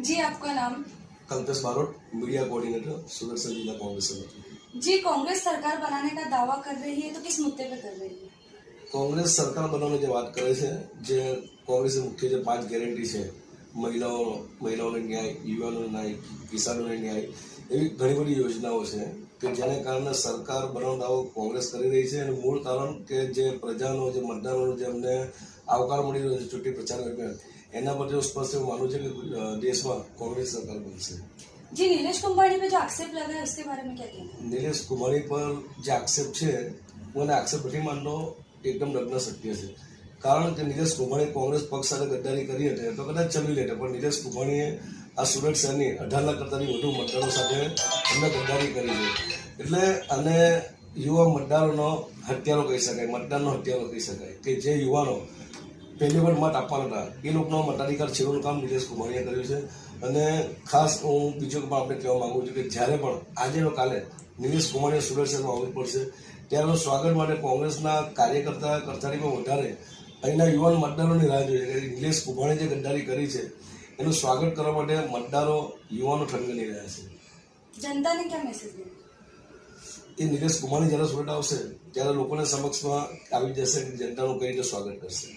जी, आपका नाम? Kalpesh Barot, media coordinator, सूरत से जिला कांग्रेस समिति। जी, कांग्रेस सरकार बनाने का दावा कर रही है, तो किस मुद्दे पे कर रही है? कांग्रेस सरकार बनाने की बात करे છે જે કોંગ્રેસે મુખ્ય જે 5 ગેરંટી છે મહિલાઓને ન્યાય, યુવાનોને ન્યાય, કિસાનોને ન્યાય, એવી ઘણી બધી યોજનાઓ છે કે જેને કારણે સરકાર બનાવવાનો દાવો કોંગ્રેસ કરી રહી છે અને મૂળ કારણ કે જે પ્રજાનો જે મતદારોનો જે અમને આવકાર મળી રહ્યો છે ચૂંટણી પ્રચાર દરમિયાન એના પર જો સ્પષ્ટ એવું માનવું છે કે દેશમાં કોંગ્રેસ સરકાર બનશે। जी, नीलेश कुंभानी पे जो आक्षेप लगा है उसके बारे में क्या कहना है? નિલેશ કુમારી પર જે આક્ષેપ છે હું એને આક્ષેપ નથી માનતો, એકદમ નગ્ન સત્ય છે। કારણ કે નિલેશ કુમારી કોંગ્રેસ પક્ષ સાથે ગદ્દારી કરી હતી તો કદાચ ચલી લેતે, પણ નિલેશ કુમારીએ આ સુરત શહેરની 18 લાખ કરતાંથી વધુ મતદારો સાથે એમને ગદ્દારી કરી છે। એટલે અને યુવા મતદારોનો હત્યારો કહી શકાય, મતદાનનો હત્યારો કહી શકાય કે જે યુવાનો પહેલી વાર મત આપવાના હતા એ લોકોનો મતાધિકાર છેડવાનું કામ નિલેશ કુમારીએ કર્યું છે। અને ખાસ હું બીજું પણ આપણે કહેવા માગું છું કે જ્યારે પણ આજે કાલે નિલેશ કુમારીએ સુરત શહેરમાં આવવું પડશે ત્યારે સ્વાગત માટે કોંગ્રેસના કરતાની પણ વધારે અહીંના યુવાન મતદારોની રાહ જોઈએ કે નિલેશ કુમારીએ જે ગદ્દારી કરી છે એનું સ્વાગત કરવા માટે મતદારો યુવાનો ઠનગની રહ્યા છે। जनता ने क्या मैसेज दिया? એ નિલેશ કુમારી જ્યારે સુરત આવશે ત્યારે લોકોને સમક્ષમાં આવી જશે કે જનતાનું કઈ રીતે સ્વાગત કરશે।